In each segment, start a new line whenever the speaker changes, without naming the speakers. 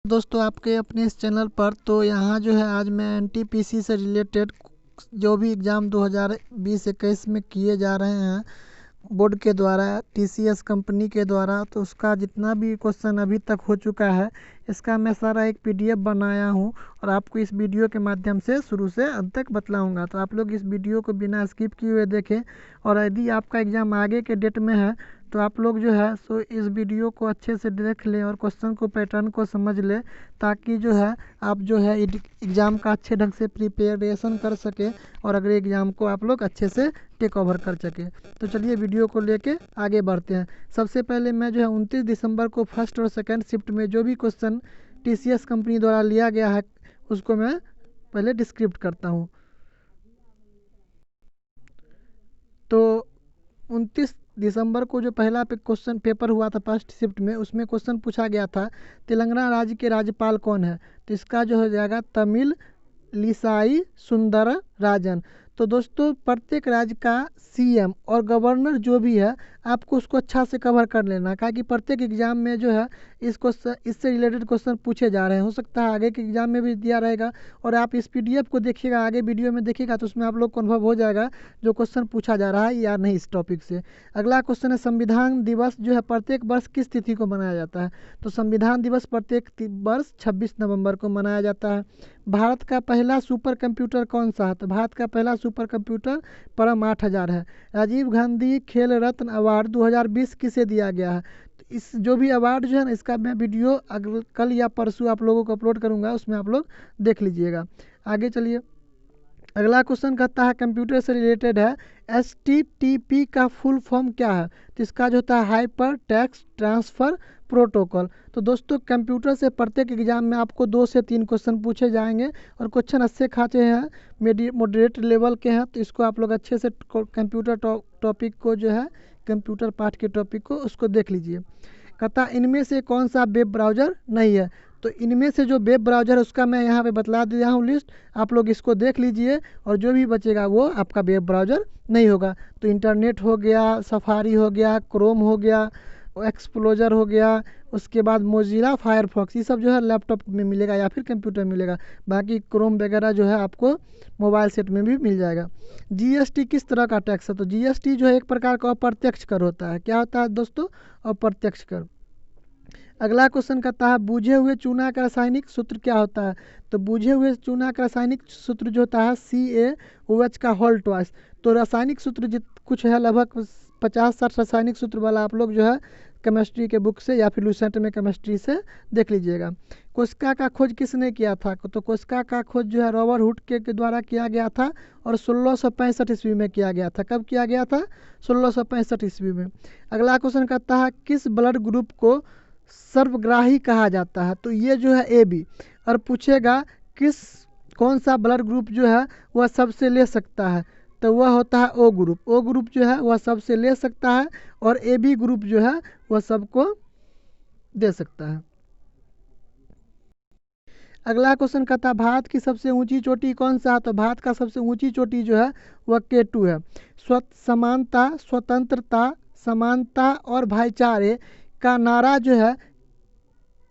दोस्तों आपके अपने इस चैनल पर तो यहाँ जो है आज मैं एनटीपीसी से रिलेटेड जो भी एग्ज़ाम 2020-21 में किए जा रहे हैं बोर्ड के द्वारा टीसीएस कंपनी के द्वारा, तो उसका जितना भी क्वेश्चन अभी तक हो चुका है इसका मैं सारा एक पीडीएफ बनाया हूँ और आपको इस वीडियो के माध्यम से शुरू से अंत तक बतलाऊँगा। तो आप लोग इस वीडियो को बिना स्किप किए हुए देखें और यदि आपका एग्ज़ाम आगे के डेट में है तो आप लोग जो है सो इस वीडियो को अच्छे से देख लें और क्वेश्चन को पैटर्न को समझ लें, ताकि जो है आप जो है एग्ज़ाम का अच्छे ढंग से प्रिपरेशन कर सकें और अगले एग्ज़ाम को आप लोग अच्छे से टेक ओवर कर सकें। तो चलिए वीडियो को लेके आगे बढ़ते हैं। सबसे पहले मैं जो है 29 दिसंबर को फर्स्ट और सेकंड शिफ्ट में जो भी क्वेश्चन टीसीएस कंपनी द्वारा लिया गया है उसको मैं पहले डिस्क्रिप्ट करता हूँ। तो 29 दिसंबर को जो पहला क्वेश्चन पेपर हुआ था फर्स्ट शिफ्ट में, उसमें क्वेश्चन पूछा गया था तेलंगाना राज्य के राज्यपाल कौन है। तो इसका जो हो जाएगा तमिल लिसाई सुंदर राजन। तो दोस्तों प्रत्येक राज्य का सीएम और गवर्नर जो भी है आपको उसको अच्छा से कवर कर लेना, क्या कि प्रत्येक एग्जाम में जो है इससे रिलेटेड क्वेश्चन पूछे जा रहे हैं। हो सकता है आगे के एग्जाम में भी दिया रहेगा और आप इस पीडीएफ को देखिएगा, आगे वीडियो में देखिएगा तो उसमें आप लोग को अनुभव हो जाएगा जो क्वेश्चन पूछा जा रहा है या नहीं इस टॉपिक से। अगला क्वेश्चन है संविधान दिवस जो है प्रत्येक वर्ष किस तिथि को मनाया जाता है। तो संविधान दिवस प्रत्येक वर्ष 26 नवंबर को मनाया जाता है। भारत का पहला सुपर कंप्यूटर कौन सा है। तो भारत का पहला सुपर कंप्यूटर परम 8000 है। राजीव गांधी खेल रत्न अवार्ड 2020 किसे दिया गया है। तो इस जो भी अवार्ड जो है ना इसका मैं वीडियो कल या परसों आप लोगों को अपलोड करूंगा, उसमें आप लोग देख लीजिएगा। आगे चलिए, अगला क्वेश्चन कहता है कंप्यूटर से रिलेटेड है, एचटीटीपी का फुल फॉर्म क्या है। तो इसका जो होता है हाइपर टेक्स्ट ट्रांसफ़र प्रोटोकॉल। तो दोस्तों कंप्यूटर से प्रत्येक एग्जाम में आपको 2 से 3 क्वेश्चन पूछे जाएंगे और क्वेश्चन अच्छे खासे हैं, मॉडरेट लेवल के हैं। तो इसको आप लोग अच्छे से कंप्यूटर टॉपिक को जो है कंप्यूटर पार्ट के टॉपिक को उसको देख लीजिए। कहता इनमें से कौन सा वेब ब्राउज़र नहीं है। तो इनमें से जो वेब ब्राउज़र है उसका मैं यहाँ पे बतला दिया हूँ लिस्ट, आप लोग इसको देख लीजिए और जो भी बचेगा वो आपका वेब ब्राउज़र नहीं होगा। तो इंटरनेट हो गया, सफारी हो गया, क्रोम हो गया, एक्सप्लोजर हो गया, उसके बाद मोजिला फायरफॉक्स, ये सब जो है लैपटॉप में मिलेगा या फिर कंप्यूटर में मिलेगा। बाकी क्रोम वगैरह जो है आपको मोबाइल सेट में भी मिल जाएगा। जीएसटी किस तरह का टैक्स है। तो जीएसटी जो है एक प्रकार का अप्रत्यक्ष कर होता है। क्या होता है दोस्तों, अप्रत्यक्ष कर। अगला क्वेश्चन कहता है बूझे हुए चूना का रासायनिक सूत्र क्या होता है। तो बूझे हुए चूना का रासायनिक सूत्र जो होता है CaOH का होल ट्वाइस। तो रासायनिक सूत्र कुछ है लगभग 50-60 रासायनिक सूत्र वाला आप लोग जो है केमिस्ट्री के बुक से या फिर लूसेंट में केमिस्ट्री से देख लीजिएगा। कोशिका का खोज किसने किया था। तो कोशिका का खोज जो है रॉबर्ट हुक के द्वारा किया गया था और 1665 ईस्वी में किया गया था। कब किया गया था, 1665 ईस्वी में। अगला क्वेश्चन कहता है किस ब्लड ग्रुप को सर्वग्राही कहा जाता है। तो ये जो है AB। और पूछेगा कौन सा ब्लड ग्रुप जो है वह सबसे ले सकता है। तो वह होता है O ग्रुप। O ग्रुप जो है वह सबसे ले सकता है और AB ग्रुप जो है वह सबको दे सकता है। अगला क्वेश्चन कहता है भारत की सबसे ऊंची चोटी कौन सा है। तो भारत का सबसे ऊंची चोटी जो है वह K2 है। समानता, स्वतंत्रता, समानता और भाईचारे का नारा जो है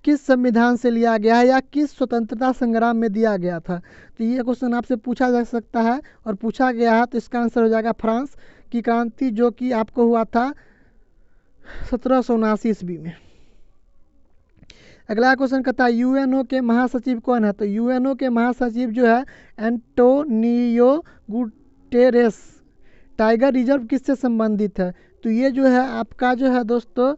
किस संविधान से लिया गया है या किस स्वतंत्रता संग्राम में दिया गया था। तो ये क्वेश्चन आपसे पूछा जा सकता है और पूछा गया है। तो इसका आंसर हो जाएगा फ्रांस की क्रांति, जो कि आपको हुआ था 1779 ईस्वी में। अगला क्वेश्चन कहता है यूएनओ के महासचिव कौन है। तो यूएनओ के महासचिव जो है एंटोनियो गुटेरेस। टाइगर रिजर्व किससे संबंधित है। तो ये जो है आपका जो है दोस्तों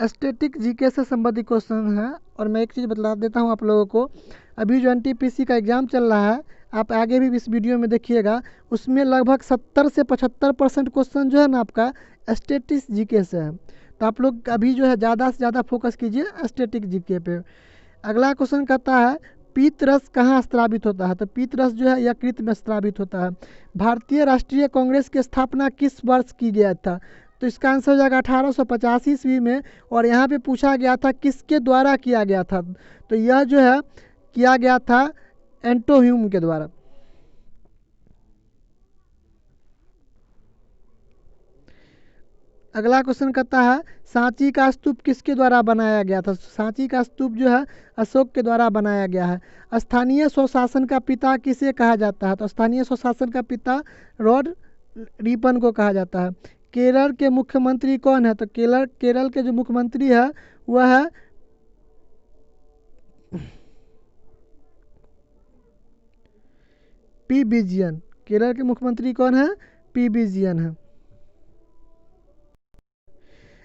स्टैटिक जीके से संबंधित क्वेश्चन है। और मैं एक चीज़ बता देता हूँ आप लोगों को, अभी जो एनटीपीसी का एग्ज़ाम चल रहा है आप आगे भी इस वीडियो में देखिएगा, उसमें लगभग 70 से 75% क्वेश्चन जो है ना आपका स्टैटिक जीके से है। तो आप लोग अभी जो है ज़्यादा से ज़्यादा फोकस कीजिए स्टैटिक जीके पे। अगला क्वेश्चन कहता है पीत रस कहाँ स्त्रावित होता है। तो पीत रस जो है यकृत में स्त्रावित होता है। भारतीय राष्ट्रीय कांग्रेस की स्थापना किस वर्ष की गया था। तो इसका आंसर हो जाएगा 1885 ईस्वी में। और यहाँ पे पूछा गया था किसके द्वारा किया गया था। तो यह जो है किया गया था एंटो ह्यूम के द्वारा। अगला क्वेश्चन कहता है सांची का स्तूप किसके द्वारा बनाया गया था। सांची का स्तूप जो है अशोक के द्वारा बनाया गया है। स्थानीय स्वशासन का पिता किसे कहा जाता है। तो स्थानीय स्वशासन का पिता लॉर्ड रिपन को कहा जाता है। केरल के मुख्यमंत्री कौन है। तो केरल के जो मुख्यमंत्री है वह है पी विजयन। केरल के मुख्यमंत्री कौन है, पी विजयन है।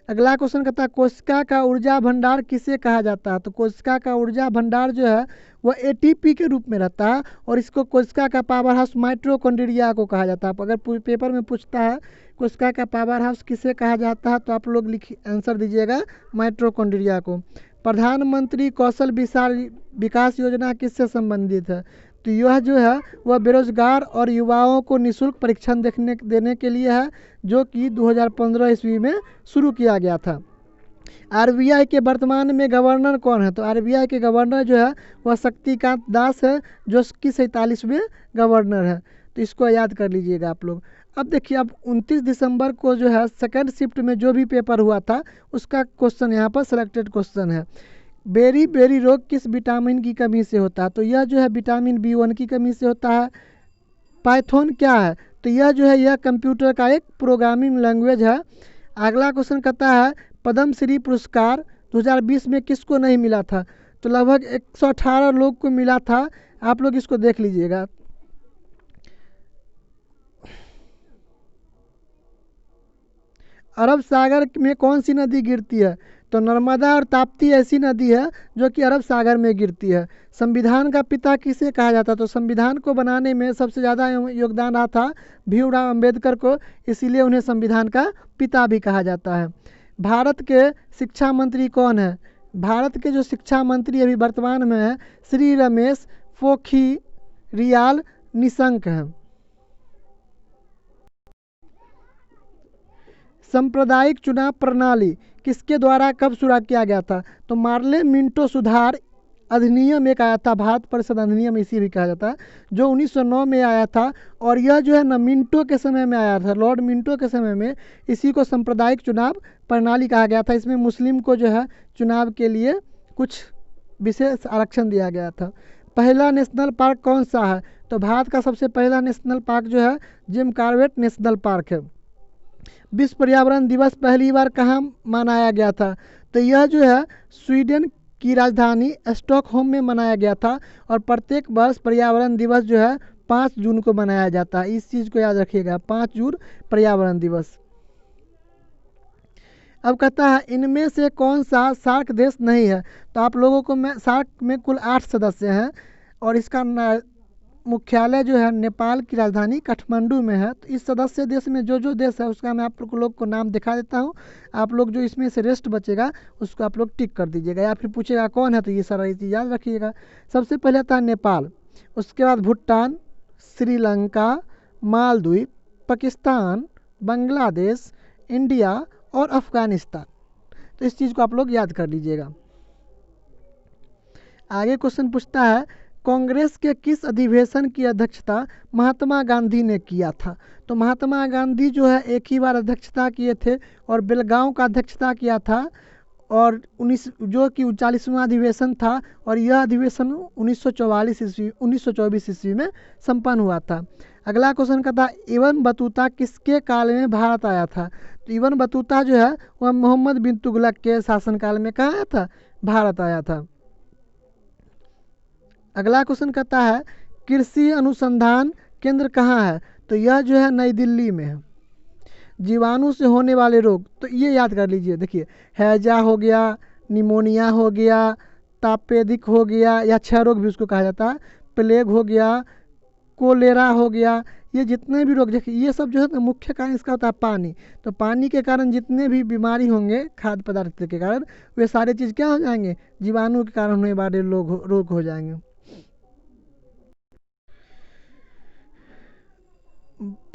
अगला क्वेश्चन कहता है कोशिका का ऊर्जा भंडार किसे कहा जाता है। तो कोशिका का ऊर्जा भंडार जो है वह एटीपी के रूप में रहता है और इसको कोशिका का पावर हाउस माइटोकॉन्ड्रिया को कहा जाता है। अगर पेपर में पूछता है कोशिका का पावर हाउस किसे कहा जाता है तो आप लोग आंसर दीजिएगा माइटोकॉन्ड्रिया को। प्रधानमंत्री कौशल विकास योजना किससे संबंधित है। तो यह जो है वह बेरोजगार और युवाओं को निःशुल्क परीक्षण देने के लिए है जो कि 2015 ईस्वी में शुरू किया गया था। आरबीआई के वर्तमान में गवर्नर कौन है। तो आरबीआई के गवर्नर जो है वह शक्तिकांत दास है जो कि 47वें गवर्नर है। तो इसको याद कर लीजिएगा आप लोग। अब देखिए अब 29 दिसंबर को जो है सेकंड शिफ्ट में जो भी पेपर हुआ था उसका क्वेश्चन यहाँ पर सिलेक्टेड क्वेश्चन है। बेरी रोग किस विटामिन की कमी से होता है। तो यह जो है विटामिन B1 की कमी से होता है। पाइथन क्या है। तो यह जो है यह कंप्यूटर का एक प्रोग्रामिंग लैंग्वेज है। अगला क्वेश्चन कहता है पद्म श्री पुरस्कार 2020 में किसको नहीं मिला था। तो लगभग 118 लोग को मिला था। आप लोग इसको देख लीजिएगा। अरब सागर में कौन सी नदी गिरती है। तो नर्मदा और ताप्ती ऐसी नदी है जो कि अरब सागर में गिरती है। संविधान का पिता किसे कहा जाता है। तो संविधान को बनाने में सबसे ज़्यादा योगदान रहा था भीमराव अंबेडकर को, इसीलिए उन्हें संविधान का पिता भी कहा जाता है। भारत के शिक्षा मंत्री कौन है। भारत के जो शिक्षा मंत्री अभी वर्तमान में है श्री रमेश पोखरियाल निशंक हैं। सांप्रदायिक चुनाव प्रणाली किसके द्वारा कब शुरू किया गया था। तो मार्ले मिंटो सुधार अधिनियम एक आया था, भारत परिषद अधिनियम इसी भी कहा जाता है, जो 1909 में आया था। और यह जो है ना मिंटो के समय में आया था, लॉर्ड मिंटो के समय में इसी को सांप्रदायिक चुनाव प्रणाली कहा गया था। इसमें मुस्लिम को जो है चुनाव के लिए कुछ विशेष आरक्षण दिया गया था। पहला नेशनल पार्क कौन सा है। तो भारत का सबसे पहला नेशनल पार्क जो है जिम कॉर्बेट नेशनल पार्क है। विश्व पर्यावरण दिवस पहली बार कहाँ मनाया गया था। तो यह जो है स्वीडन की राजधानी स्टॉकहोम में मनाया गया था और प्रत्येक वर्ष पर्यावरण दिवस जो है 5 जून को मनाया जाता है। इस चीज़ को याद रखिएगा, 5 जून पर्यावरण दिवस। अब कहता है इनमें से कौन सा सार्क देश नहीं है। तो आप लोगों को सार्क में कुल 8 सदस्य हैं और इसका मुख्यालय जो है नेपाल की राजधानी काठमांडू में है। तो इस सदस्य देश में जो देश है उसका मैं आप लोग को नाम दिखा देता हूँ। आप लोग जो इसमें से रेस्ट बचेगा उसको आप लोग टिक कर दीजिएगा या फिर पूछेगा कौन है तो ये सारा चीज़ याद रखिएगा। सबसे पहले था नेपाल, उसके बाद भूटान, श्रीलंका, मालदीव, पाकिस्तान, बांग्लादेश, इंडिया और अफ़गानिस्तान। तो इस चीज़ को आप लोग याद कर लीजिएगा। आगे क्वेश्चन पूछता है कांग्रेस के किस अधिवेशन की अध्यक्षता महात्मा गांधी ने किया था। तो महात्मा गांधी जो है एक ही बार अध्यक्षता किए थे और बेलगांव का अध्यक्षता किया था और 19 कि 40वां अधिवेशन था और यह अधिवेशन 1924 ईस्वी में संपन्न हुआ था। अगला क्वेश्चन का था इब्न बतूता किसके काल में भारत आया था। तो इब्न बतूता जो है वह मोहम्मद बिन तुगलक के शासनकाल में कहाँ आया था, भारत आया था। अगला क्वेश्चन कहता है कृषि अनुसंधान केंद्र कहाँ है। तो यह जो है नई दिल्ली में है। जीवाणु से होने वाले रोग तो ये याद कर लीजिए। देखिए हैजा हो गया, निमोनिया हो गया, तापेदिक हो गया या क्षय रोग भी उसको कहा जाता है, प्लेग हो गया, कोलेरा हो गया, ये जितने भी रोग देखिए ये सब जो है ना मुख्य कारण इसका होता है पानी। तो पानी के कारण जितने भी बीमारी होंगे खाद्य पदार्थ के कारण वे सारे चीज़ क्या हो जाएंगे, जीवाणु के कारण होने वाले रोग हो जाएंगे।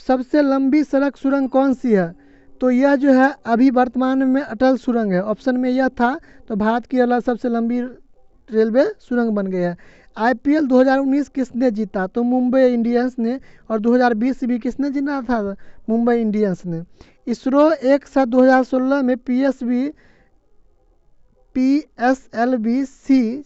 सबसे लंबी सड़क सुरंग कौन सी है। तो यह जो है अभी वर्तमान में अटल सुरंग है। ऑप्शन में यह था तो भारत की सबसे लंबी रेलवे सुरंग बन गई है। IPL 2019 किसने जीता? तो मुंबई इंडियंस ने। और 2020 भी किसने जीता था? मुंबई इंडियंस ने। इसरो एक साथ 2016 में PSLV-C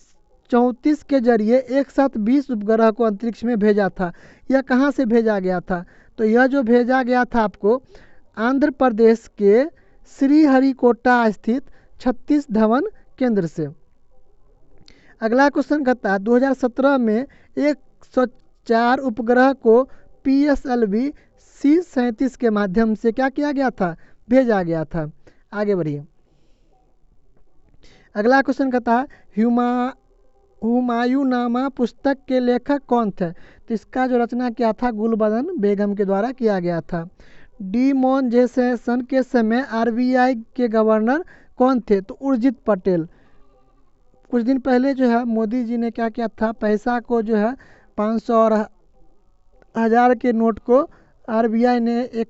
34 के जरिए एक साथ 20 उपग्रह को अंतरिक्ष में भेजा था। यह कहाँ से भेजा गया था? तो यह जो भेजा गया था आपको आंध्र प्रदेश के श्रीहरिकोटा स्थित सतीश धवन केंद्र से। अगला क्वेश्चन कहता है 2017 में 104 उपग्रह को PSLV-C-37 के माध्यम से क्या किया गया था? भेजा गया था। आगे बढ़िए। अगला क्वेश्चन कहता है हुमायूंनामा पुस्तक के लेखक कौन थे? तो इसका जो रचना किया था गुलबदन बेगम के द्वारा किया गया था। डिमोनेटाइजेशन के समय RBI के गवर्नर कौन थे? तो उर्जित पटेल। कुछ दिन पहले जो है मोदी जी ने क्या किया था, पैसा को जो है 500 और 1000 के नोट को RBI ने एक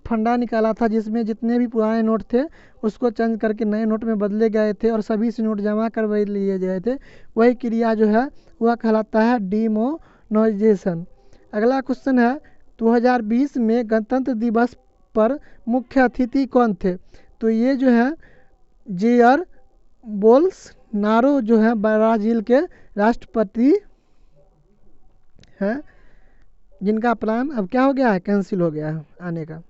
फंडा निकाला था जिसमें जितने भी पुराने नोट थे उसको चेंज करके नए नोट में बदले गए थे और सभी से नोट जमा करवा लिए गए थे। वही क्रिया जो है वह कहलाता है डिमोनेटाइजेशन। अगला क्वेश्चन है 2020 में गणतंत्र दिवस पर मुख्य अतिथि कौन थे? तो ये जो है जेयर बोल्सोनारो जो है ब्राज़ील के राष्ट्रपति हैं, जिनका प्लान अब क्या हो गया है, कैंसिल हो गया है आने का।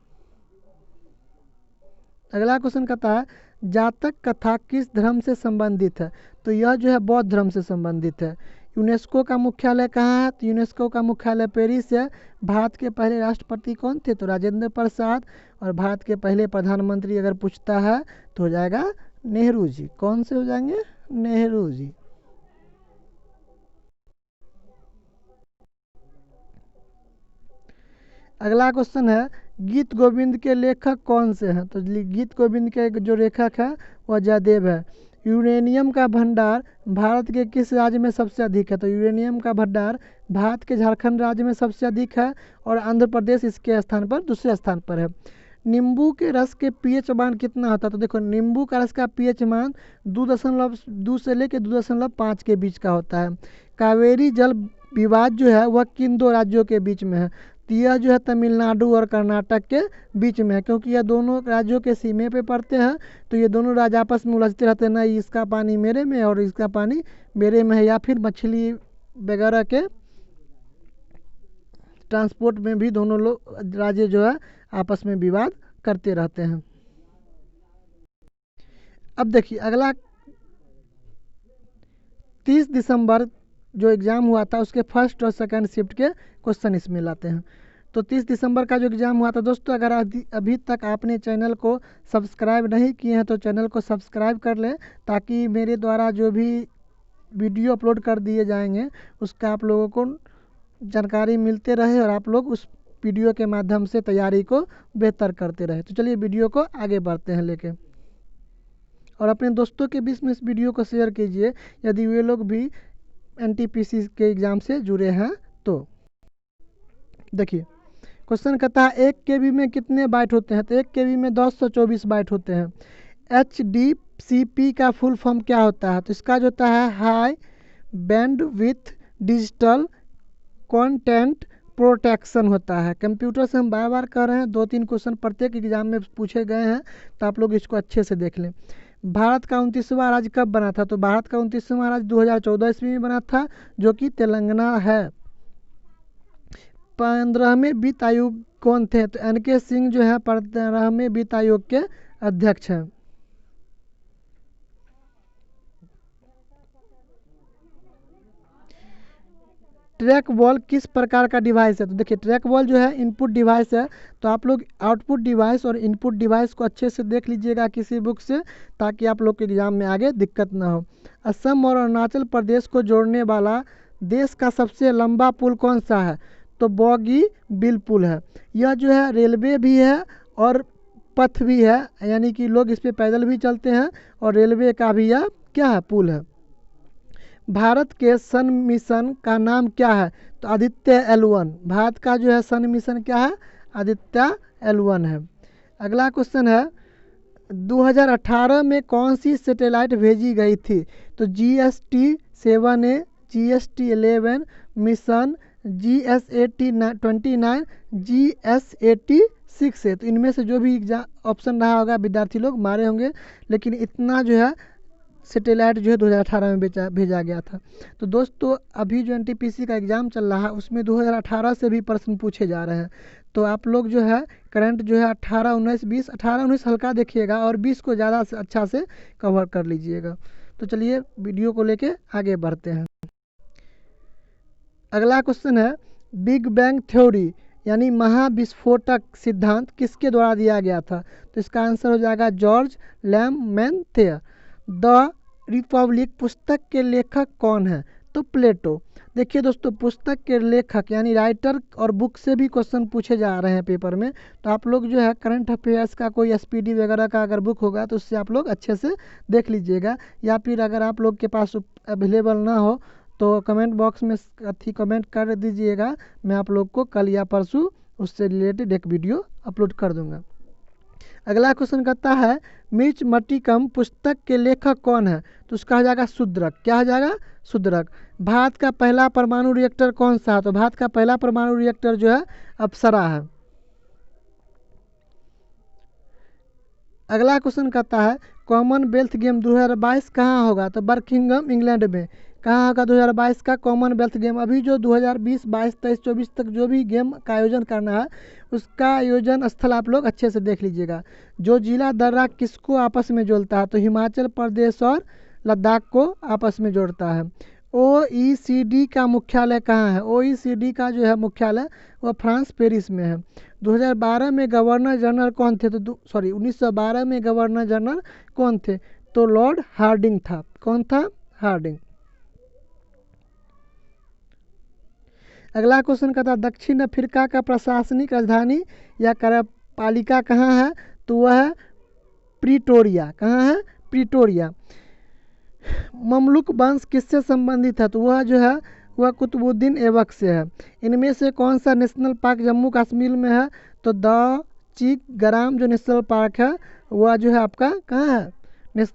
अगला क्वेश्चन कहता है जातक कथा किस धर्म से संबंधित है? तो यह जो है बौद्ध धर्म से संबंधित है। यूनेस्को का मुख्यालय कहाँ है? तो यूनेस्को का मुख्यालय पेरिस है। भारत के पहले राष्ट्रपति कौन थे? तो राजेंद्र प्रसाद। और भारत के पहले प्रधानमंत्री अगर पूछता है तो हो जाएगा नेहरू जी। कौन से हो जाएंगे? नेहरू जी। अगला क्वेश्चन है गीत गोविंद के लेखक कौन से हैं? तो गीत गोविंद के जो लेखक है वह जयदेव है। यूरेनियम का भंडार भारत के किस राज्य में सबसे अधिक है? तो यूरेनियम का भंडार भारत के झारखंड राज्य में सबसे अधिक है और आंध्र प्रदेश इसके स्थान पर दूसरे स्थान पर है। नींबू के रस के pH मान कितना होता है? तो देखो नींबू का रस का pH मान 2.2 से लेकर 2.5 के बीच का होता है। कावेरी जल विवाद जो है वह किन दो राज्यों के बीच में है? तो यह जो है तमिलनाडु और कर्नाटक के बीच में है, क्योंकि यह दोनों राज्यों के सीमे पे पड़ते हैं। तो ये दोनों राज्य आपस में उलझते रहते हैं, ना इसका पानी मेरे में और इसका पानी मेरे में है, या फिर मछली वगैरह के ट्रांसपोर्ट में भी दोनों लोग राज्य जो है आपस में विवाद करते रहते हैं। अब देखिए अगला 30 दिसंबर जो एग्ज़ाम हुआ था उसके फर्स्ट और सेकंड शिफ्ट के क्वेश्चन इसमें लाते हैं। तो 30 दिसंबर का जो एग्ज़ाम हुआ था दोस्तों, अगर अभी तक आपने चैनल को सब्सक्राइब नहीं किए हैं तो चैनल को सब्सक्राइब कर लें, ताकि मेरे द्वारा जो भी वीडियो अपलोड कर दिए जाएंगे उसका आप लोगों को जानकारी मिलते रहे और आप लोग उस वीडियो के माध्यम से तैयारी को बेहतर करते रहे। तो चलिए वीडियो को आगे बढ़ते हैं लेके, और अपने दोस्तों के बीच में इस वीडियो को शेयर कीजिए यदि वे लोग भी NTPC के एग्ज़ाम से जुड़े हैं तो। देखिए क्वेश्चन कहता है 1 KB में कितने बाइट होते हैं? तो 1 KB में 224 बाइट होते हैं। HDCP का फुल फॉर्म क्या होता है? तो इसका जो होता है high bandwidth digital content protection होता है। कंप्यूटर से हम बार बार कर रहे हैं, 2-3 क्वेश्चन प्रत्येक एग्जाम में पूछे गए हैं, तो आप लोग इसको अच्छे से देख लें। भारत का 29वां राज्य कब बना था? तो भारत का 29वां राज्य 2014 ईस्वी में बना था, जो कि तेलंगाना है। 15वें वित्त आयोग कौन थे? तो NK सिंह जो है 15वें वित्त आयोग के अध्यक्ष हैं। ट्रैक बॉल किस प्रकार का डिवाइस है? तो देखिए ट्रैक बॉल जो है इनपुट डिवाइस है, तो आप लोग आउटपुट डिवाइस और इनपुट डिवाइस को अच्छे से देख लीजिएगा किसी बुक से, ताकि आप लोग के एग्जाम में आगे दिक्कत ना हो। असम और अरुणाचल प्रदेश को जोड़ने वाला देश का सबसे लंबा पुल कौन सा है? तो बोगीबील पुल है। यह जो है रेलवे भी है और पथ भी है, यानी कि लोग इस पर पैदल भी चलते हैं, और रेलवे का भी यह क्या है, पुल है। भारत के सन मिशन का नाम क्या है? तो आदित्य L1। भारत का जो है सन मिशन क्या है? आदित्य L1 है। अगला क्वेश्चन है 2018 में कौन सी सैटेलाइट भेजी गई थी? तो GST-7A GST-11, mission, GS-80-29, GS-86 है। तो इनमें से जो भी एग्जाम ऑप्शन रहा होगा विद्यार्थी लोग मारे होंगे, लेकिन इतना जो है सैटेलाइट जो है 2018 में भेजा गया था। तो दोस्तों अभी जो NTPC का एग्ज़ाम चल रहा है उसमें 2018 से भी प्रश्न पूछे जा रहे हैं। तो आप लोग जो है करंट जो है 18, 19, 20, 18, 19 हल्का देखिएगा और 20 को ज़्यादा से अच्छा से कवर कर लीजिएगा। तो चलिए वीडियो को लेके आगे बढ़ते हैं। अगला क्वेश्चन है बिग बैंग थ्योरी यानी महाविस्फोटक सिद्धांत किसके द्वारा दिया गया था? तो इसका आंसर हो जाएगा जॉर्ज लैमैन्थियर। द रिपब्लिक पुस्तक के लेखक कौन है? तो प्लेटो। देखिए दोस्तों पुस्तक के लेखक यानी राइटर और बुक से भी क्वेश्चन पूछे जा रहे हैं पेपर में। तो आप लोग जो है करंट अफेयर्स का कोई SPD वगैरह का अगर बुक होगा तो उससे आप लोग अच्छे से देख लीजिएगा, या फिर अगर आप लोग के पास अवेलेबल ना हो तो कमेंट बॉक्स में कमेंट कर दीजिएगा, मैं आप लोग को कल या परसों उससे रिलेटेड एक वीडियो अपलोड कर दूंगा। अगला क्वेश्चन कहता है मिर्च मटिकम पुस्तक के लेखक कौन है? तो उसका हो जाएगा शूद्रक। क्या हो जाएगा? शूद्रक। भारत का पहला परमाणु रिएक्टर कौन सा है? तो भारत का पहला परमाणु रिएक्टर जो है अप्सरा है। अगला क्वेश्चन कहता है कॉमनवेल्थ गेम 2022 कहाँ होगा? तो बर्मिंघम इंग्लैंड में। कहाँ होगा 2022 का कॉमनवेल्थ गेम? अभी जो 2020, 22, 23, 24 तक जो भी गेम का आयोजन करना है उसका आयोजन स्थल आप लोग अच्छे से देख लीजिएगा। जो जिला दर्रा किसको आपस में जोड़ता है? तो हिमाचल प्रदेश और लद्दाख को आपस में जोड़ता है। OECD का मुख्यालय कहाँ है? OECD का जो है मुख्यालय वह फ्रांस पेरिस में है। 2012 में गवर्नर जनरल कौन थे? तो 1912 में गवर्नर जनरल कौन थे? तो लॉर्ड हार्डिंग था। कौन था? हार्डिंग। अगला क्वेश्चन कहता है दक्षिण अफ्रीका का प्रशासनिक राजधानी या कार्यपालिका कहाँ है? तो वह है प्रिटोरिया। कहाँ है? प्रिटोरिया। ममलुक वंश किससे संबंधित है? तो वह जो है वह कुतुबुद्दीन ऐबक से है। इनमें से कौन सा नेशनल पार्क जम्मू कश्मीर में है? तो द चीक ग्राम जो नेशनल पार्क है वह जो है आपका कहाँ है?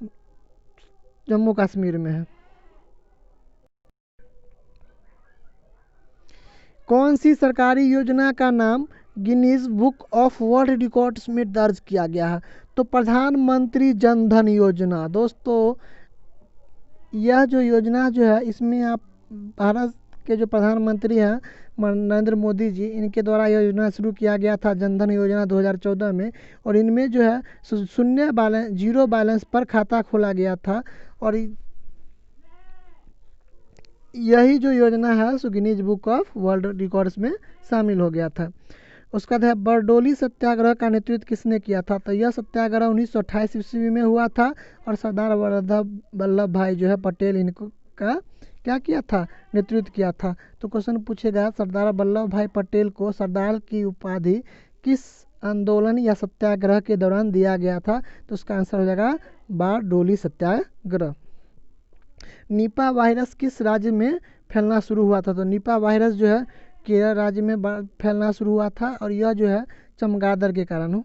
जम्मू कश्मीर में है। कौन सी सरकारी योजना का नाम Guinness book of world records में दर्ज किया गया है? तो प्रधानमंत्री जन धन योजना। दोस्तों यह जो योजना जो है इसमें आप भारत के जो प्रधानमंत्री हैं नरेंद्र मोदी जी, इनके द्वारा योजना शुरू किया गया था जनधन योजना 2014 में। और इनमें जो है शून्य बैलेंस, जीरो बैलेंस पर खाता खोला गया था और यही जो योजना है सो Guinness book of world records में शामिल हो गया था। उसका था बरडोली सत्याग्रह का नेतृत्व किसने किया था? तो यह सत्याग्रह 1928 ईस्वी में हुआ था और सरदार वल्लभ भाई जो है पटेल इनको का क्या किया था? नेतृत्व किया था। तो क्वेश्चन पूछेगा सरदार वल्लभ भाई पटेल को सरदार की उपाधि किस आंदोलन या सत्याग्रह के दौरान दिया गया था? तो उसका आंसर हो जाएगा बारडोली सत्याग्रह। निपा वायरस किस राज्य में फैलना शुरू हुआ था? तो निपा वायरस जो है केरल राज्य में फैलना शुरू हुआ था और यह जो है चमगादड़ के कारण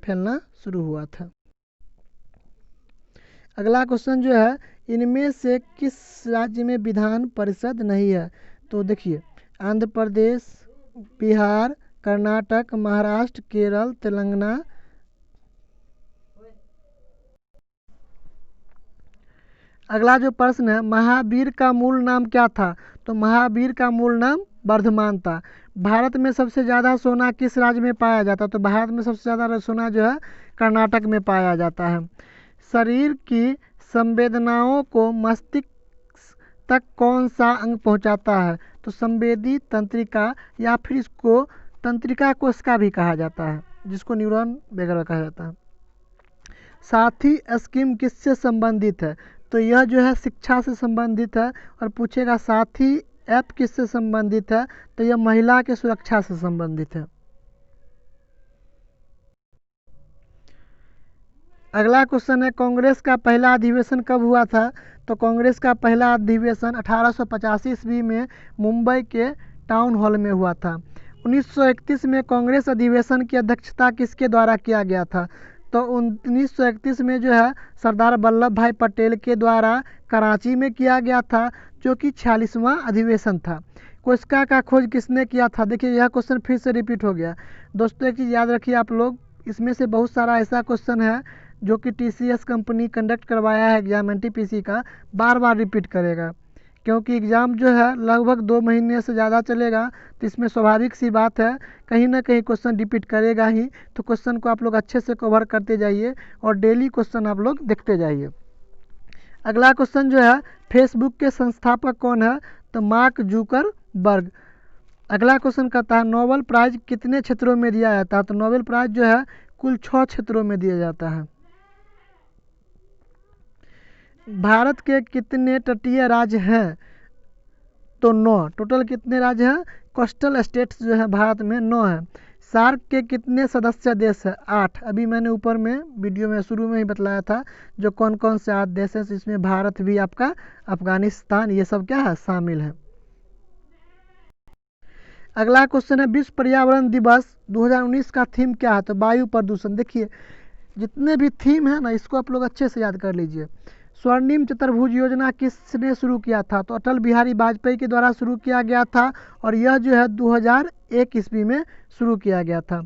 फैलना शुरू हुआ था। अगला क्वेश्चन जो है इनमें से किस राज्य में विधान परिषद नहीं है? तो देखिए आंध्र प्रदेश, बिहार, कर्नाटक, महाराष्ट्र, केरल, तेलंगाना। अगला जो प्रश्न है महावीर का मूल नाम क्या था? तो महावीर का मूल नाम वर्धमान था। भारत में सबसे ज़्यादा सोना किस राज्य में पाया जाता है? तो भारत में सबसे ज़्यादा सोना जो है कर्नाटक में पाया जाता है। शरीर की संवेदनाओं को मस्तिष्क तक कौन सा अंग पहुंचाता है? तो संवेदी तंत्रिका या फिर इसको तंत्रिका कोशिका भी कहा जाता है, जिसको न्यूरॉन वगैरह कहा जाता है। साथी स्कीम किससे संबंधित है? तो यह जो है शिक्षा से संबंधित है। और पूछेगा साथी ऐप किससे संबंधित है? तो यह महिला के सुरक्षा से संबंधित है। अगला क्वेश्चन है कांग्रेस का पहला अधिवेशन कब हुआ था? तो कांग्रेस का पहला अधिवेशन 1885 ईस्वी में मुंबई के टाउन हॉल में हुआ था। 1931 में कांग्रेस अधिवेशन की अध्यक्षता किसके द्वारा किया गया था? तो 1931 में जो है सरदार वल्लभ भाई पटेल के द्वारा कराची में किया गया था, जो कि 46वां अधिवेशन था। कोस्का का खोज किसने किया था? देखिए यह क्वेश्चन फिर से रिपीट हो गया। दोस्तों एक चीज़ याद रखिए आप लोग, इसमें से बहुत सारा ऐसा क्वेश्चन है जो कि TCS कंपनी कंडक्ट करवाया है एग्जाम NTPC का, बार बार रिपीट करेगा, क्योंकि एग्ज़ाम जो है लगभग 2 महीने से ज़्यादा चलेगा, तो इसमें स्वाभाविक सी बात है कहीं ना कहीं क्वेश्चन रिपीट करेगा ही। तो क्वेश्चन को आप लोग अच्छे से कवर करते जाइए और डेली क्वेश्चन आप लोग देखते जाइए। अगला क्वेश्चन जो है, फेसबुक के संस्थापक कौन है? तो मार्क जुकरबर्ग। अगला क्वेश्चन कहता है नोबेल प्राइज कितने क्षेत्रों में दिया जाता है? तो नोबेल प्राइज जो है कुल 6 क्षेत्रों में दिया जाता है। भारत के कितने तटीय राज्य हैं? तो 9। टोटल कितने राज्य हैं? कोस्टल स्टेट्स जो है भारत में 9 हैं। सार्क के कितने सदस्य देश हैं? 8। अभी मैंने ऊपर में वीडियो में शुरू में ही बतलाया था जो कौन कौन से 8 देश हैं, इसमें भारत भी आपका, अफगानिस्तान, ये सब क्या है, शामिल है। अगला क्वेश्चन है विश्व पर्यावरण दिवस 2019 का थीम क्या है? तो वायु प्रदूषण। देखिए जितने भी थीम है ना, इसको आप लोग अच्छे से याद कर लीजिए। स्वर्णिम चतुर्भुज योजना किसने शुरू किया था? तो अटल बिहारी वाजपेयी के द्वारा शुरू किया गया था, और यह जो है 2001 ईस्वी में शुरू किया गया था।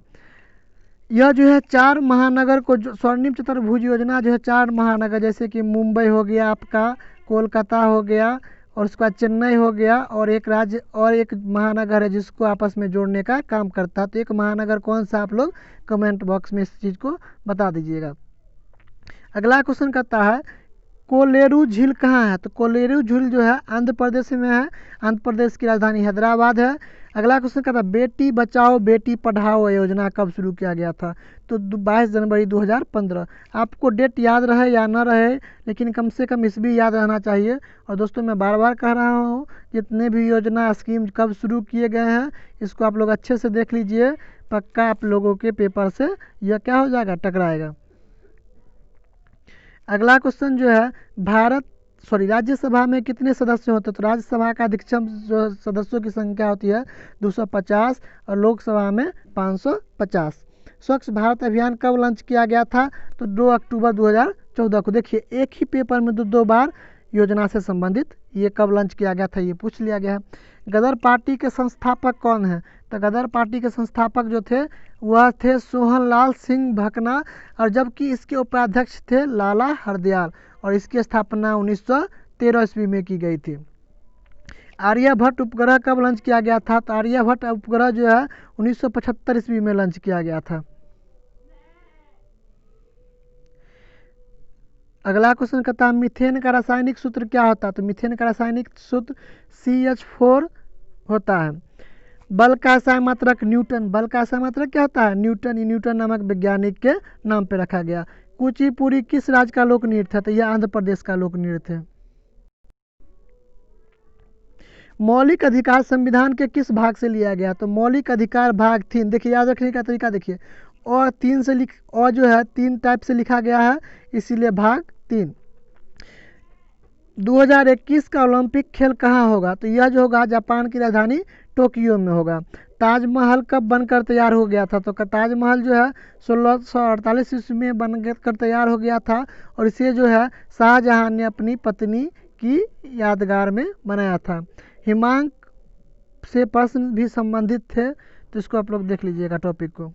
यह जो है 4 महानगर को, स्वर्णिम चतुर्भुज योजना जो है 4 महानगर, जैसे कि मुंबई हो गया आपका, कोलकाता हो गया, और उसके बाद चेन्नई हो गया, और एक राज्य और एक महानगर है जिसको आपस में जोड़ने का काम करता है। तो एक महानगर कौन सा, आप लोग कमेंट बॉक्स में इस चीज़ को बता दीजिएगा। अगला क्वेश्चन कहता है कोलेरू झील कहाँ है? तो कोलेरू झील जो है आंध्र प्रदेश में है, आंध्र प्रदेश की राजधानी हैदराबाद है। अगला क्वेश्चन कहता है बेटी बचाओ बेटी पढ़ाओ योजना कब शुरू किया गया था? तो 22 जनवरी 2015। आपको डेट याद रहे या ना रहे, लेकिन कम से कम इस भी याद रहना चाहिए। और दोस्तों मैं बार बार कह रहा हूँ, जितने भी योजना स्कीम कब शुरू किए गए हैं इसको आप लोग अच्छे से देख लीजिए, पक्का आप लोगों के पेपर से यह क्या हो जाएगा, टकराएगा। अगला क्वेश्चन जो है राज्यसभा में कितने सदस्य होते हैं? तो राज्यसभा का अधिकतम जो सदस्यों की संख्या होती है 250, और लोकसभा में 550। स्वच्छ भारत अभियान कब लॉन्च किया गया था? तो 2 अक्टूबर 2014 को। देखिए एक ही पेपर में दो बार योजना से संबंधित ये कब लॉन्च किया गया था ये पूछ लिया गया है। गदर पार्टी के संस्थापक कौन है? तो गदर पार्टी के संस्थापक जो थे वह थे सोहनलाल सिंह भकना, और जबकि इसके उपाध्यक्ष थे लाला हरदयाल, और इसकी स्थापना 1913 ईस्वी में की गई थी। आर्यभट्ट उपग्रह कब लॉन्च किया गया था? तो आर्यभट्ट उपग्रह जो है 1975 ईस्वी में लॉन्च किया गया था। अगला क्वेश्चन कहता है मीथेन का रासायनिक सूत्र क्या होता है? तो मीथेन का रासायनिक सूत्र CH4 होता है। बल का सहायक मात्रक न्यूटन। बल का सहायक मात्रक क्या होता है? न्यूटन। ये न्यूटन नामक वैज्ञानिक के नाम पे रखा गया। कुचिपुड़ी किस राज्य का लोक नृत्य है? तो यह आंध्र प्रदेश का लोक नृत्य है। मौलिक अधिकार संविधान के किस भाग से लिया गया? तो मौलिक अधिकार भाग 3। देखिए याद रखने का तरीका देखिए, और 3 से और जो है 3 टाइप से लिखा गया है, इसीलिए भाग 3। 2021 का ओलंपिक खेल कहाँ होगा? तो यह जो होगा जापान की राजधानी टोक्यो में होगा। ताजमहल कब बनकर तैयार हो गया था? तो ताजमहल जो है 1648 ईस्वी में बनकर तैयार हो गया था, और इसे जो है शाहजहां ने अपनी पत्नी की यादगार में बनाया था। हिमांक से प्रश्न भी संबंधित थे, तो इसको आप लोग देख लीजिएगा टॉपिक को।